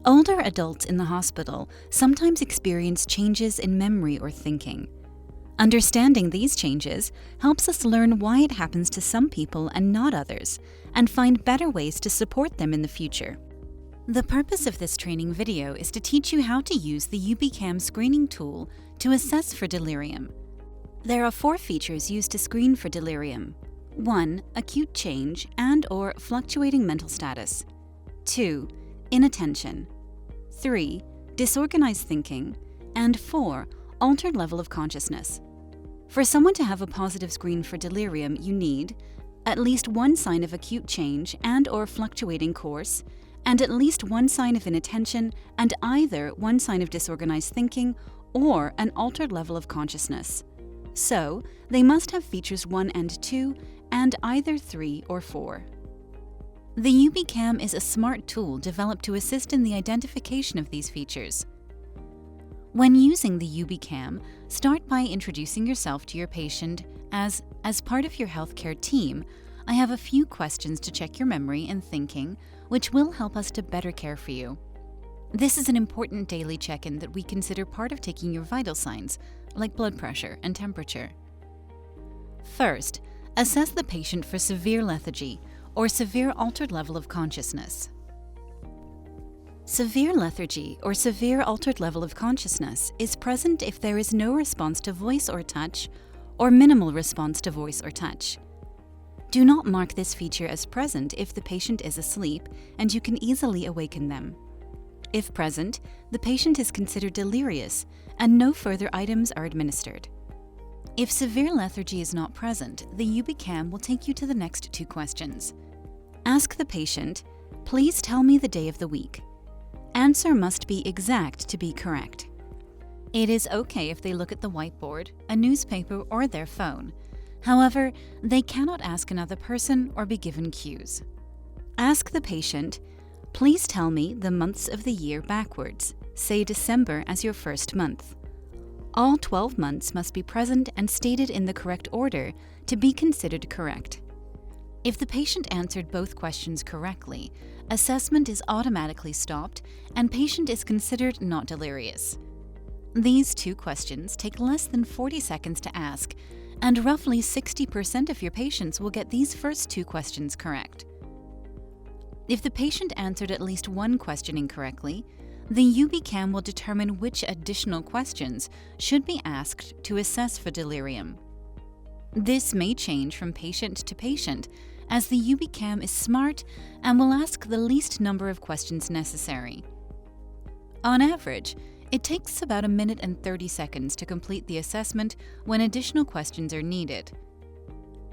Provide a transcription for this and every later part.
Older adults in the hospital sometimes experience changes in memory or thinking. Understanding these changes helps us learn why it happens to some people and not others, and find better ways to support them in the future. The purpose of this training video is to teach you how to use the UBCam screening tool to assess for delirium. There are 4 features used to screen for delirium. 1. Acute change and/or fluctuating mental status. 2. Inattention. 3. Disorganized thinking. And 4. Altered level of consciousness. For someone to have a positive screen for delirium, you need at least 1 sign of acute change and/or fluctuating course, and at least 1 sign of inattention and either 1 sign of disorganized thinking or an altered level of consciousness. So, they must have features 1 and 2 and either 3 or 4. The UBCam is a smart tool developed to assist in the identification of these features. When using the UBCam, start by introducing yourself to your patient as part of your healthcare team. I have a few questions to check your memory and thinking, which will help us to better care for you. This is an important daily check-in that we consider part of taking your vital signs, like blood pressure and temperature. First, assess the patient for severe lethargy or severe altered level of consciousness. Severe lethargy or severe altered level of consciousness is present if there is no response to voice or touch, or minimal response to voice or touch. Do not mark this feature as present if the patient is asleep and you can easily awaken them. If present, the patient is considered delirious and no further items are administered. If severe lethargy is not present, the UBCam will take you to the next 2 questions. Ask the patient, "Please tell me the day of the week." Answer must be exact to be correct. It is okay if they look at the whiteboard, a newspaper, or their phone. However, they cannot ask another person or be given cues. Ask the patient, "Please tell me the months of the year backwards. Say December as your first month." All 12 months must be present and stated in the correct order to be considered correct. If the patient answered both questions correctly, assessment is automatically stopped and patient is considered not delirious. These 2 questions take less than 40 seconds to ask, and roughly 60% of your patients will get these first 2 questions correct. If the patient answered at least 1 question incorrectly, the UBCam will determine which additional questions should be asked to assess for delirium. This may change from patient to patient, as the UBCam is smart and will ask the least number of questions necessary. On average, it takes about 1 minute and 30 seconds to complete the assessment when additional questions are needed.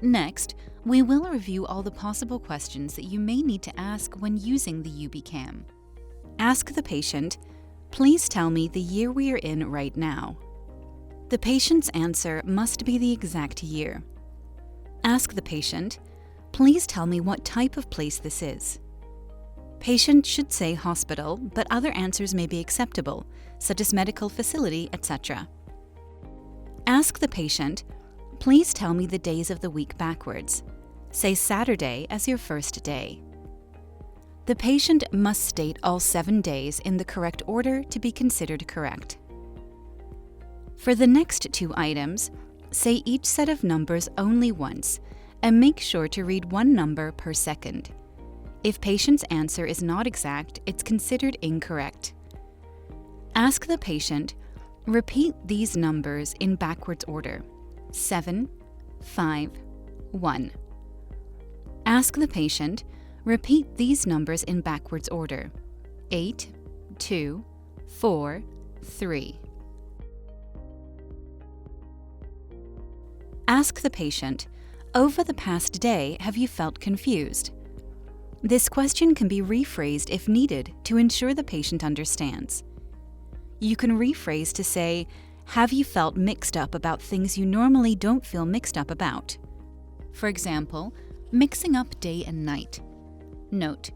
Next, we will review all the possible questions that you may need to ask when using the UBCam. Ask the patient, "Please tell me the year we are in right now." The patient's answer must be the exact year. Ask the patient, "Please tell me what type of place this is." Patient should say hospital, but other answers may be acceptable, such as medical facility, etc. Ask the patient, "Please tell me the days of the week backwards." Say Saturday as your first day. The patient must state all 7 days in the correct order to be considered correct. For the next 2 items, say each set of numbers only once, and make sure to read 1 number per second. If patient's answer is not exact, it's considered incorrect. Ask the patient, "Repeat these numbers in backwards order. 7, 5, 1. Ask the patient, "Repeat these numbers in backwards order. 8, 2, 4, 3. Ask the patient, "Over the past day, have you felt confused?" This question can be rephrased if needed to ensure the patient understands. You can rephrase to say, "Have you felt mixed up about things you normally don't feel mixed up about?" For example, mixing up day and night. Note,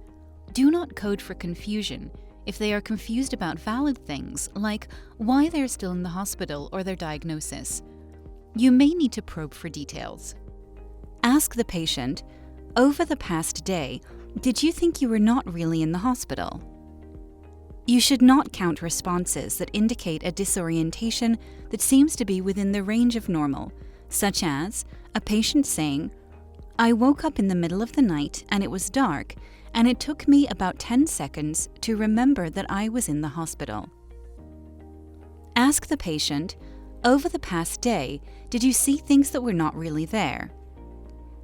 do not code for confusion if they are confused about valid things like why they're still in the hospital or their diagnosis. You may need to probe for details. Ask the patient, "Over the past day, did you think you were not really in the hospital?" You should not count responses that indicate a disorientation that seems to be within the range of normal, such as a patient saying, "I woke up in the middle of the night and it was dark, and it took me about 10 seconds to remember that I was in the hospital." Ask the patient, "Over the past day, did you see things that were not really there?"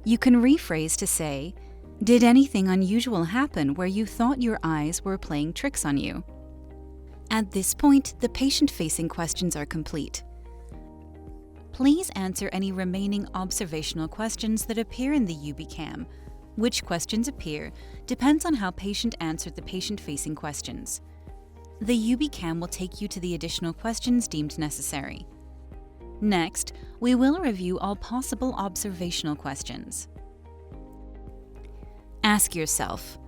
You can rephrase to say, "Did anything unusual happen where you thought your eyes were playing tricks on you?" At this point, the patient-facing questions are complete. Please answer any remaining observational questions that appear in the UBCam. Which questions appear depends on how patient answered the patient-facing questions. The UBCam will take you to the additional questions deemed necessary. Next, we will review all possible observational questions. Ask yourself,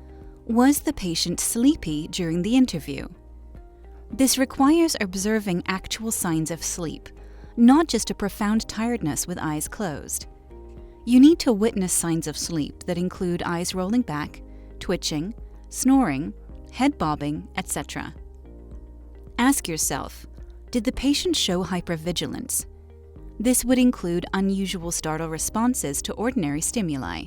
was the patient sleepy during the interview? This requires observing actual signs of sleep, not just a profound tiredness with eyes closed. You need to witness signs of sleep that include eyes rolling back, twitching, snoring, head bobbing, etc. Ask yourself, did the patient show hypervigilance? This would include unusual startle responses to ordinary stimuli.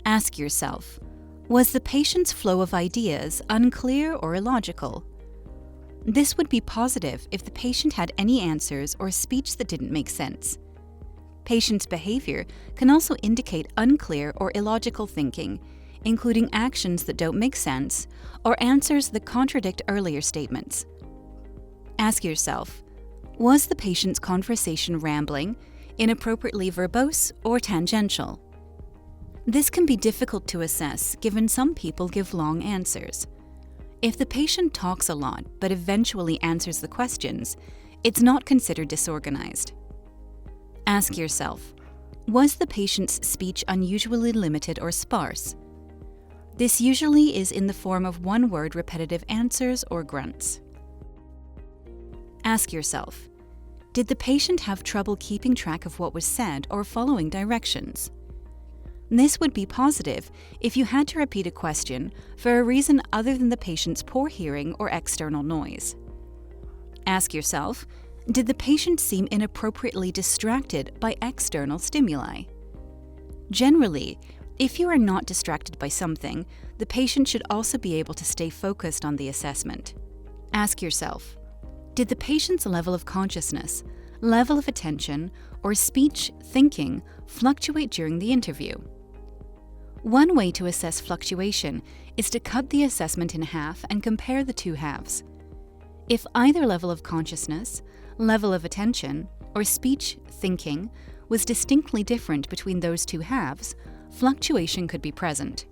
Ask yourself, was the patient's flow of ideas unclear or illogical? This would be positive if the patient had any answers or speech that didn't make sense. Patient's behavior can also indicate unclear or illogical thinking, including actions that don't make sense or answers that contradict earlier statements. Ask yourself, was the patient's conversation rambling, inappropriately verbose, or tangential? This can be difficult to assess given some people give long answers. If the patient talks a lot but eventually answers the questions, it's not considered disorganized. Ask yourself, was the patient's speech unusually limited or sparse? This usually is in the form of one-word repetitive answers or grunts. Ask yourself, did the patient have trouble keeping track of what was said or following directions? This would be positive if you had to repeat a question for a reason other than the patient's poor hearing or external noise. Ask yourself, did the patient seem inappropriately distracted by external stimuli? Generally, if you are not distracted by something, the patient should also be able to stay focused on the assessment. Ask yourself, did the patient's level of consciousness, level of attention, or speech thinking fluctuate during the interview? One way to assess fluctuation is to cut the assessment in half and compare the two halves. If either level of consciousness, level of attention, or speech thinking was distinctly different between those two halves, fluctuation could be present.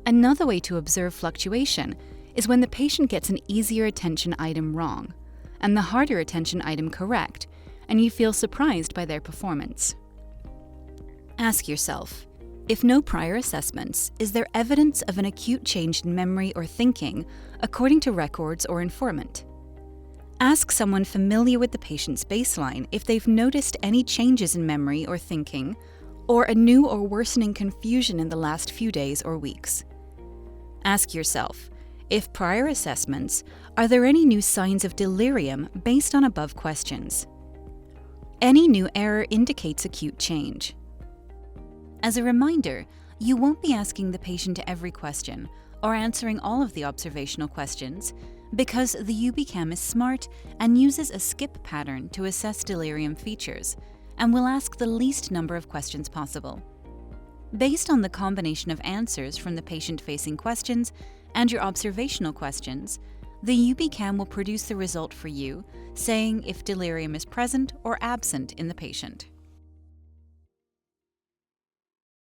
Another way to observe fluctuation is when the patient gets an easier attention item wrong and the harder attention item correct, and you feel surprised by their performance. Ask yourself, if no prior assessments, is there evidence of an acute change in memory or thinking according to records or informant? Ask someone familiar with the patient's baseline if they've noticed any changes in memory or thinking, or a new or worsening confusion in the last few days or weeks. Ask yourself, if prior assessments, are there any new signs of delirium based on above questions? Any new error indicates acute change. As a reminder, you won't be asking the patient every question or answering all of the observational questions because the UBCam is smart and uses a skip pattern to assess delirium features and will ask the least number of questions possible. Based on the combination of answers from the patient-facing questions and your observational questions, the UBCam will produce the result for you, saying if delirium is present or absent in the patient.